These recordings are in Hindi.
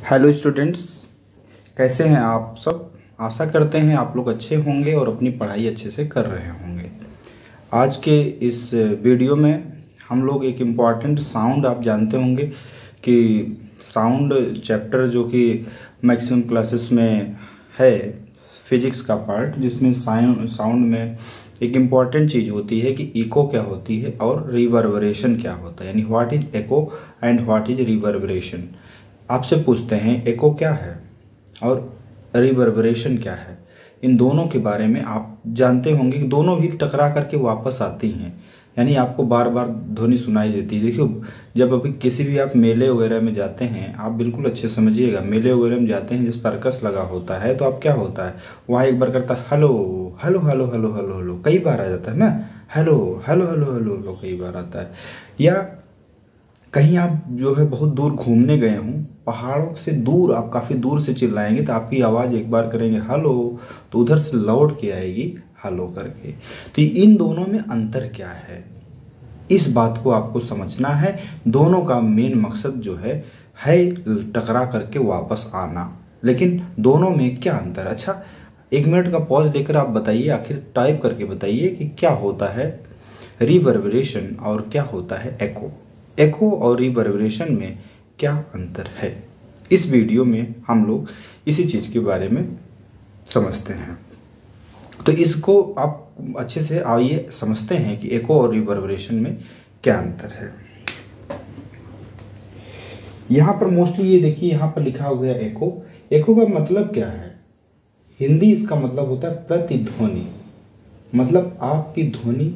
हेलो स्टूडेंट्स, कैसे हैं आप सब। आशा करते हैं आप लोग अच्छे होंगे और अपनी पढ़ाई अच्छे से कर रहे होंगे। आज के इस वीडियो में हम लोग एक इम्पॉर्टेंट साउंड, आप जानते होंगे कि साउंड चैप्टर जो कि मैक्सिमम क्लासेस में है, फिजिक्स का पार्ट, जिसमें साउंड में एक इम्पॉर्टेंट चीज़ होती है कि इको क्या होती है और रिवर्बरेशन क्या होता है, यानी what is echo and what is reverberation. आपसे पूछते हैं एको क्या है और रिवर्बरेशन क्या है। इन दोनों के बारे में आप जानते होंगे कि दोनों भी टकरा करके वापस आती हैं, यानी आपको बार बार ध्वनि सुनाई देती है। देखियो, जब अभी किसी भी आप मेले वगैरह में जाते हैं, आप बिल्कुल अच्छे समझिएगा, मेले वगैरह में जाते हैं, जब सर्कस लगा होता है तो आप क्या होता है, वहाँ एक बार करता है hello hello hello hello hello hello, कई बार आ जाता है ना, hello hello hello hello hello कई बार आता है। या कहीं आप जो है बहुत दूर घूमने गए हों, पहाड़ों से दूर, आप काफ़ी दूर से चिल्लाएंगे तो आपकी आवाज़ एक बार करेंगे हेलो तो उधर से लौट के आएगी हेलो करके। तो इन दोनों में अंतर क्या है, इस बात को आपको समझना है। दोनों का मेन मकसद जो है टकरा करके वापस आना, लेकिन दोनों में क्या अंतर। अच्छा, 1 मिनट का पॉज लेकर आप बताइए, आखिर टाइप करके बताइए कि क्या होता है रिवर्बरेशन और क्या होता है एको। एको और रिवर्बरेशन में क्या अंतर है, इस वीडियो में हम लोग इसी चीज़ के बारे में समझते हैं। तो इसको आप अच्छे से आइए समझते हैं कि एको और रिवर्बरेशन में क्या अंतर है। यहाँ पर मोस्टली ये देखिए, यहाँ पर लिखा हुआ है एको। एको का मतलब क्या है, हिंदी इसका मतलब होता है प्रतिध्वनि। मतलब आपकी ध्वनि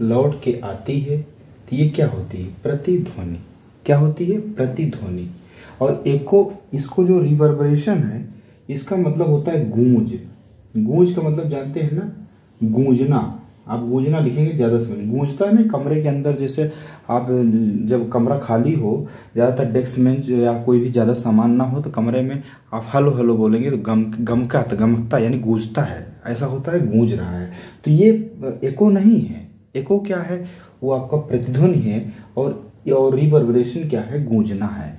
लौट के आती है तो ये क्या होती है, प्रतिध्वनि। क्या होती है, प्रतिध्वनि। और एको, इसको जो रिवर्बरेशन है, इसका मतलब होता है गूंज। गूंज का मतलब जानते हैं ना, गूंजना। आप गूंजना लिखेंगे ज़्यादा समझ, गूंजता है ना कमरे के अंदर। जैसे आप जब कमरा खाली हो, ज़्यादातर डेस्क बेंच या कोई भी ज़्यादा सामान ना हो, तो कमरे में आप हेलो हेलो बोलेंगे तो गमकता यानी गूंजता है, ऐसा होता है, गूंज रहा है। तो ये एको नहीं है। एको क्या है, वो आपका प्रतिध्वनि है। और रिवर्बरेशन क्या है, गूंजना है।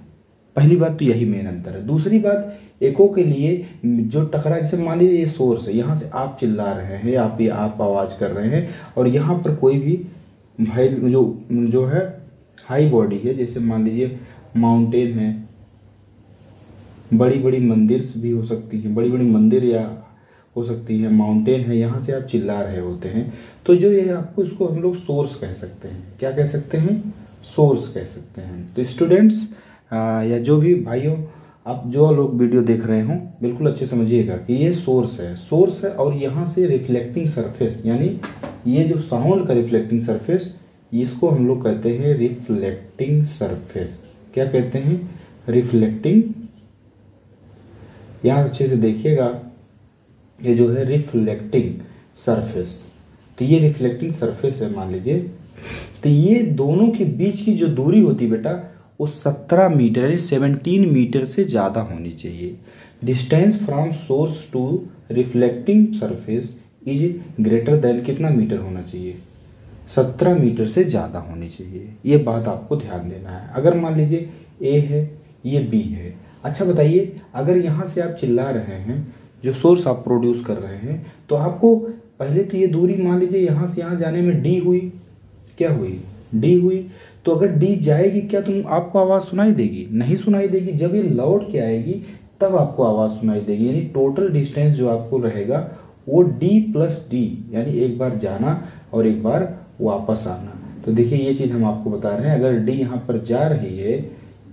पहली बात तो यही मेन अंतर है। दूसरी बात, एको के लिए जो टकरा, जैसे मान लीजिए ये सोर्स है, यहाँ से आप चिल्ला रहे हैं, आप आवाज़ कर रहे हैं, और यहाँ पर कोई भी भाई जो है हाई बॉडी है, जैसे मान लीजिए माउंटेन है, बड़ी बड़ी मंदिर भी हो सकती है, बड़ी बड़ी मंदिर या हो सकती है, माउंटेन है, यहाँ से आप चिल्ला रहे होते हैं, तो जो ये आपको, इसको हम लोग सोर्स कह सकते हैं। क्या कह सकते हैं, सोर्स कह सकते हैं। तो स्टूडेंट्स या जो भी भाइयों, आप जो लोग वीडियो देख रहे हों, बिल्कुल अच्छे समझिएगा कि ये सोर्स है। और यहाँ से रिफ्लेक्टिंग सरफेस, यानी ये जो साउंड का रिफ्लेक्टिंग सरफेस, इसको हम लोग कहते हैं रिफ्लेक्टिंग सरफेस। क्या कहते हैं, रिफ्लेक्टिंग। यहाँ अच्छे से देखिएगा, ये जो है रिफ्लेक्टिंग सरफेस। तो ये रिफ्लेक्टिंग सरफेस है, मान लीजिए। तो ये दोनों के बीच की जो दूरी होती है बेटा, वो 17 मीटर यानी 17 मीटर से ज़्यादा होनी चाहिए। Distance from source to reflecting surface is greater than कितना मीटर होना चाहिए, 17 मीटर से ज़्यादा होनी चाहिए। ये बात आपको ध्यान देना है। अगर मान लीजिए ए है, ये बी है। अच्छा बताइए, अगर यहाँ से आप चिल्ला रहे हैं, जो सोर्स आप प्रोड्यूस कर रहे हैं, तो आपको पहले तो ये दूरी मान लीजिए यहाँ से यहाँ जाने में डी हुई, क्या हुई, डी हुई। तो अगर डी जाएगी, क्या आपको आवाज़ सुनाई देगी, नहीं सुनाई देगी। जब ये लौट के आएगी तब आपको आवाज़ सुनाई देगी। यानी टोटल डिस्टेंस जो आपको रहेगा वो डी प्लस डी, यानी एक बार जाना और एक बार वापस आना। तो देखिए, ये चीज़ हम आपको बता रहे हैं, अगर डी यहाँ पर जा रही है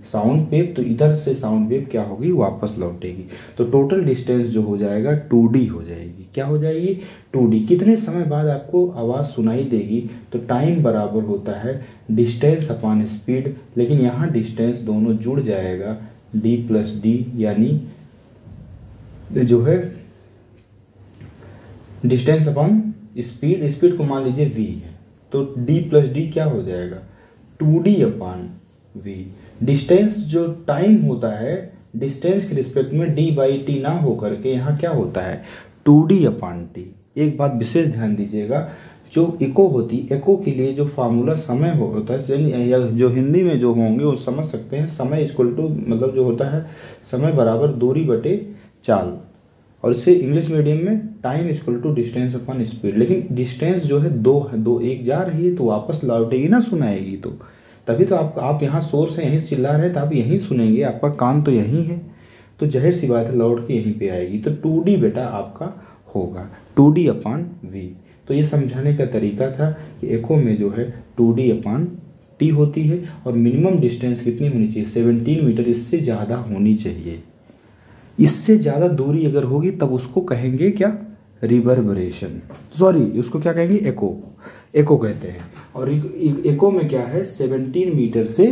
साउंड वेव, तो इधर से साउंड वेव क्या होगी, वापस लौटेगी। तो टोटल डिस्टेंस जो हो जाएगा 2D हो जाएगी। क्या हो जाएगी, 2D। कितने समय बाद आपको आवाज़ सुनाई देगी, तो टाइम बराबर होता है डिस्टेंस अपॉन स्पीड। लेकिन यहाँ डिस्टेंस दोनों जुड़ जाएगा, D प्लस डी, यानी जो है डिस्टेंस अपॉन स्पीड। स्पीड को मान लीजिए v है, तो D प्लस डी क्या हो जाएगा, 2D अपॉन v। डिस्टेंस जो टाइम होता है, डिस्टेंस के रिस्पेक्ट में d बाई टी ना हो करके यहाँ क्या होता है, 2D अपॉन टी। एक बात विशेष ध्यान दीजिएगा, जो इको होती, इको के लिए जो फार्मूला समय होता है, या जो हिंदी में जो होंगे वो समझ सकते हैं, समय इक्वल टू मतलब जो होता है समय बराबर दूरी बटे चाल, और इसे इंग्लिश मीडियम में time equal to distance upon speed. लेकिन डिस्टेंस जो है दो है, दो एक जा रही है तो वापस लौटेगी ना सुनाएगी, तो तभी तो आप यहाँ सोर्स है, यहीं चिल्ला रहे हैं तो आप यहीं सुनेंगे, आपका कान तो यहीं है, तो जाहिर सी बात है लौट के यहीं पे आएगी। तो 2D बेटा आपका होगा 2D अपान V। तो ये समझाने का तरीका था कि एको में जो है 2D अपान T होती है और मिनिमम डिस्टेंस कितनी होनी चाहिए 17 मीटर, इससे ज़्यादा होनी चाहिए। इससे ज़्यादा दूरी अगर होगी तब उसको कहेंगे क्या, रिवर्बरेशन, सॉरी उसको क्या कहेंगे, एको, एको कहते हैं। और एको में क्या है 17 मीटर से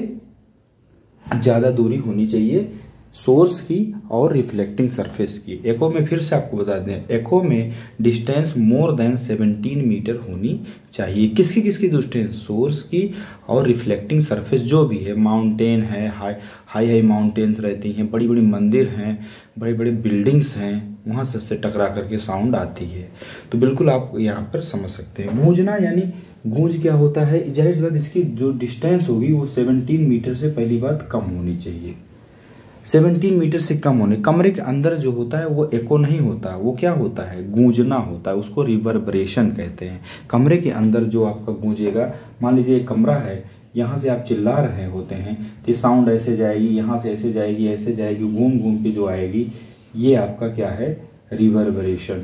ज़्यादा दूरी होनी चाहिए सोर्स की और रिफ्लेक्टिंग सरफेस की। एको में फिर से आपको बता दें, एको में डिस्टेंस मोर देन 17 मीटर होनी चाहिए। किसकी किसकी डिस्टेंस, सोर्स की और रिफ्लेक्टिंग सरफेस जो भी है, माउंटेन है, हाई माउंटेन्स रहती हैं, बड़ी बड़ी मंदिर हैं, बड़े बड़े बिल्डिंग्स हैं, वहाँ से टकरा करके साउंड आती है। तो बिल्कुल आप यहाँ पर समझ सकते हैं। गूंजना यानी गूंज क्या होता है, जाहिर सी बात इसकी जो डिस्टेंस होगी वो 17 मीटर से पहली बात कम होनी चाहिए। 17 मीटर से कम होने, कमरे के अंदर जो होता है वो एको नहीं होता, वो क्या होता है, गूंजना होता है, उसको रिवर्बरेशन कहते हैं। कमरे के अंदर जो आपका गूंजेगा, मान लीजिए एक कमरा है, यहाँ से आप चिल्ला रहे होते हैं तो ये साउंड ऐसे जाएगी, यहाँ से ऐसे जाएगी, ऐसे जाएगी, घूम घूम के जो आएगी, ये आपका क्या है, रिवर्बरेशन।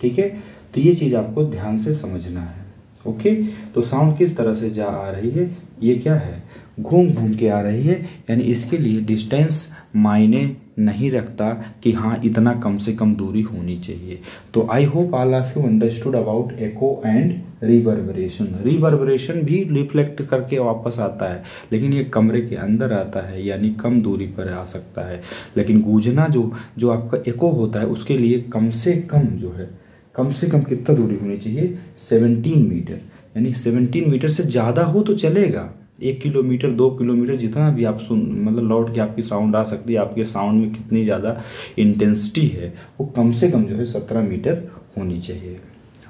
ठीक है, तो ये चीज़ आपको ध्यान से समझना है। ओके, तो साउंड किस तरह से जा आ रही है, ये क्या है, घूम घूम के आ रही है, यानी इसके लिए डिस्टेंस मायने नहीं रखता कि हाँ इतना कम से कम दूरी होनी चाहिए। तो आई hope all of you understood about echo and reverberation. Reverberation भी रिफ्लेक्ट करके वापस आता है, लेकिन ये कमरे के अंदर आता है, यानी कम दूरी पर आ सकता है। लेकिन गूंजना जो आपका एको होता है उसके लिए कम से कम जो है, कम से कम कितना दूरी होनी चाहिए, 17 मीटर, यानी 17 मीटर से ज़्यादा हो तो चलेगा, 1 किलोमीटर 2 किलोमीटर जितना भी आप सुन, मतलब लौट के आपकी साउंड आ सकती है, आपके साउंड में कितनी ज़्यादा इंटेंसिटी है, वो कम से कम जो है 17 मीटर होनी चाहिए।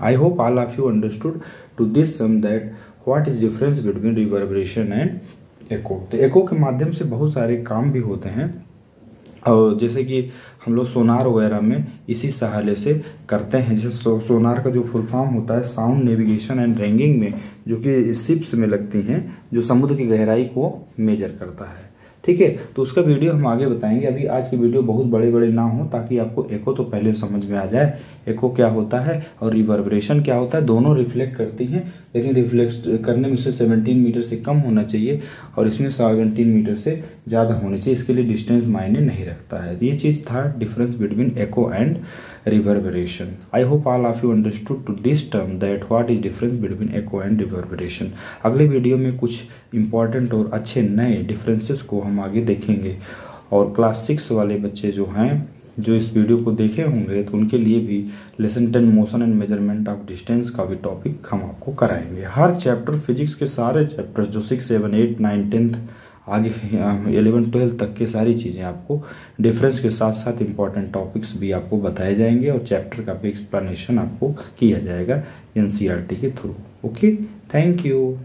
I hope all of you understood to this sum that what is difference between reverberation and echo. तो एको के माध्यम से बहुत सारे काम भी होते हैं, और जैसे कि हम लोग सोनार वगैरह में इसी सहारे से करते हैं। जैसे सोनार का जो फुल फॉर्म होता है साउंड नेविगेशन एंड रैंकिंग में, जो कि शिप्स में लगती हैं, जो समुद्र की गहराई को मेजर करता है। ठीक है, तो उसका वीडियो हम आगे बताएंगे। अभी आज की वीडियो बहुत बड़े बड़े ना हो, ताकि आपको एको तो पहले समझ में आ जाए, एको क्या होता है और रिवर्बरेशन क्या होता है। दोनों रिफ्लेक्ट करती हैं, लेकिन रिफ्लेक्ट करने में से 17 मीटर से कम होना चाहिए और इसमें 17 मीटर से ज़्यादा होनी चाहिए। इसके लिए डिस्टेंस मायने नहीं रखता है। ये चीज़ था difference between echo and reverberation. I hope all of you understood to this term that what is difference between echo and reverberation. अगले वीडियो में कुछ इंपॉर्टेंट और अच्छे नए डिफरेंसेस को हम आगे देखेंगे, और क्लास 6 वाले बच्चे जो हैं, जो इस वीडियो को देखे होंगे, तो उनके लिए भी lesson 10 motion and measurement of distance का भी टॉपिक हम आपको कराएंगे। हर चैप्टर, फिजिक्स के सारे चैप्टर्स जो 6, 7, 8, 9, 10 आगे 11, 12 तक की सारी चीज़ें आपको डिफरेंस के साथ साथ इंपॉर्टेंट टॉपिक्स भी आपको बताए जाएंगे, और चैप्टर का भी एक्सप्लेनेशन आपको किया जाएगा NCERT के थ्रू। Okay, thank you.